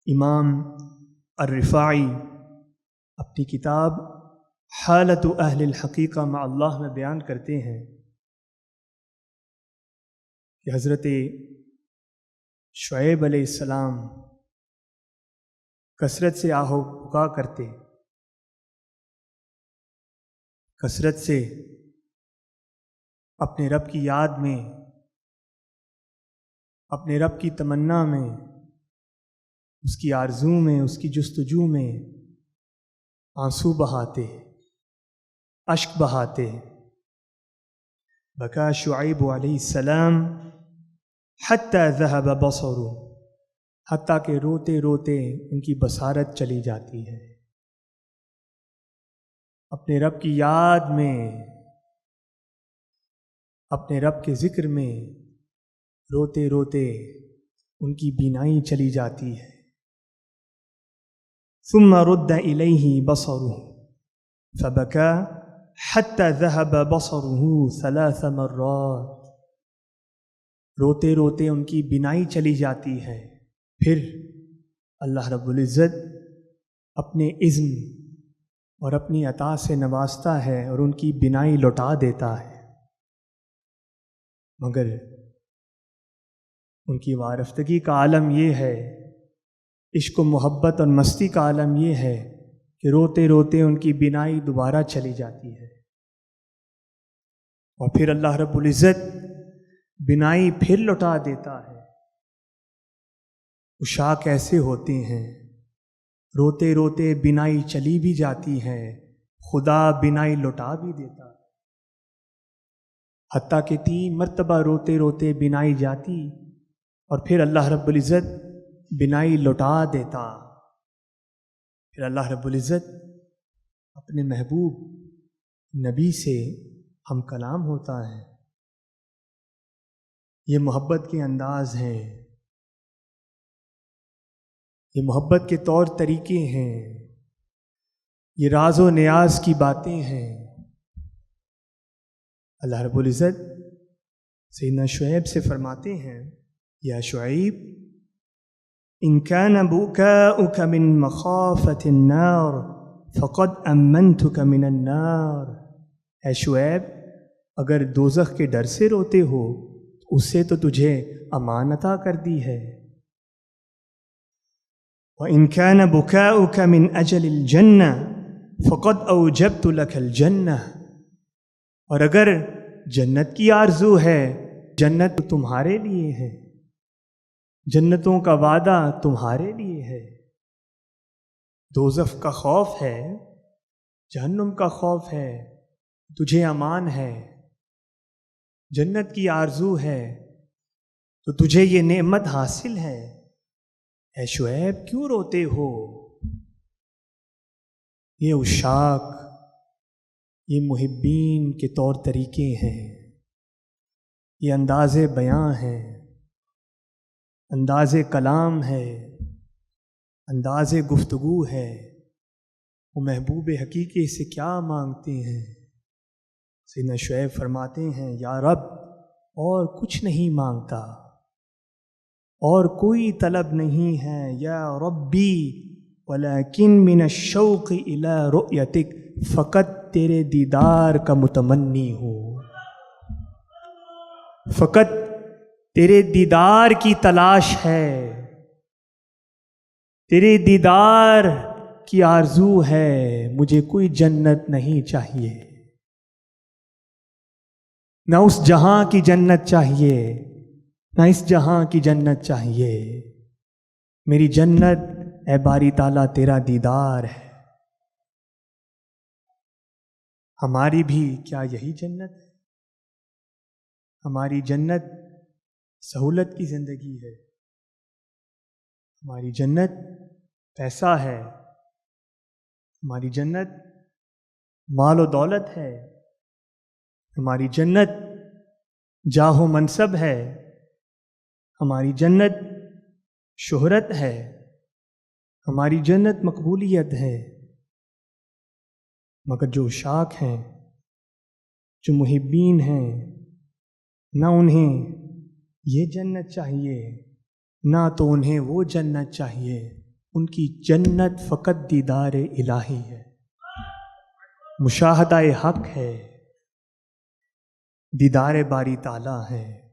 امام الرفاعی اپنی کتاب حالت اہل الحقیقہ مع اللہ میں بیان کرتے ہیں کہ حضرت شعیب علیہ السلام کثرت سے آہ و بکا کرتے، کثرت سے اپنے رب کی یاد میں، اپنے رب کی تمنا میں، اس کی آرزو میں، اس کی جستجو میں آنسو بہاتے، اشک بہاتے۔ بکا شعیب علیہ السلام حتی ذہب بصرہ، حتیٰ کہ روتے روتے ان کی بصارت چلی جاتی ہے۔ اپنے رب کی یاد میں، اپنے رب کے ذکر میں روتے روتے ان کی بینائی چلی جاتی ہے۔ ثم رد الیہ بصرہ فبکا حتی ذہب بصرہ 3 مرات، روتے روتے ان کی بینائی چلی جاتی ہے، پھر اللہ رب العزت اپنے عزم اور اپنی عطا سے نوازتا ہے اور ان کی بینائی لوٹا دیتا ہے۔ مگر ان کی وارفتگی کا عالم یہ ہے، عشق و محبت اور مستی کا عالم یہ ہے کہ روتے روتے ان کی بینائی دوبارہ چلی جاتی ہے، اور پھر اللہ رب العزت بینائی پھر لوٹا دیتا ہے۔ عشاق ایسے ہوتے ہیں، روتے روتے بینائی چلی بھی جاتی ہے، خدا بینائی لوٹا بھی دیتا ہے، حتیٰ کہ 3 مرتبہ روتے روتے بینائی جاتی اور پھر اللہ رب العزت بینائی لوٹا دیتا۔ پھر اللہ رب العزت اپنے محبوب نبی سے ہم کلام ہوتا ہے۔ یہ محبت کے انداز ہیں، یہ محبت کے طور طریقے ہیں، یہ راز و نیاز کی باتیں ہیں۔ اللہ رب العزت سیدنا شعیب سے فرماتے ہیں، یا شعیب ان کان بکاؤک من مخافۃ النار فقد امنتک من النار، اے شعیب اگر دوزخ کے ڈر سے روتے ہو تو اس سے تو تجھے امان عطا کر دی ہے۔ وَإِن كَانَ بُكَاؤُكَ مِنْ أَجَلِ الْجَنَّةِ فَقَدْ أَوْجَبْتُ لَكَ الْجَنَّةِ، اور اگر جنت کی آرزو ہے، جنت تمہارے لیے ہے، جنتوں کا وعدہ تمہارے لیے ہے۔ دوزخ کا خوف ہے، جہنم کا خوف ہے، تجھے امان ہے۔ جنت کی آرزو ہے تو تجھے یہ نعمت حاصل ہے۔ اے شعیب کیوں روتے ہو؟ یہ عشاق، یہ محبین کے طور طریقے ہیں، یہ انداز بیاں ہے، انداز کلام ہے، انداز گفتگو ہے۔ وہ محبوب حقیقی سے کیا مانگتے ہیں؟ سیدنا شعیب فرماتے ہیں، یا رب اور کچھ نہیں مانگتا، اور کوئی طلب نہیں ہے، یا ربی ولیکن من الشوق الی رؤیتک، فقط تیرے دیدار کا متمنی ہوں، فقط تیرے دیدار کی تلاش ہے، تیرے دیدار کی آرزو ہے، مجھے کوئی جنت نہیں چاہیے، نہ اس جہاں کی جنت چاہیے، نہ اس جہاں کی جنت چاہیے، میری جنت اے باری تعالیٰ تیرا دیدار ہے۔ ہماری بھی کیا یہی جنت ہے؟ ہماری جنت سہولت کی زندگی ہے، ہماری جنت پیسہ ہے، ہماری جنت مال و دولت ہے، ہماری جنت جاہ و منصب ہے، ہماری جنت شہرت ہے، ہماری جنت مقبولیت ہے۔ مگر جو عشاق ہیں، جو محبین ہیں، نہ انہیں یہ جنت چاہیے، نہ تو انہیں وہ جنت چاہیے ان کی جنت فقط دیدار الہی ہے، مشاہدہ حق ہے، دیدار باری تعالیٰ ہے۔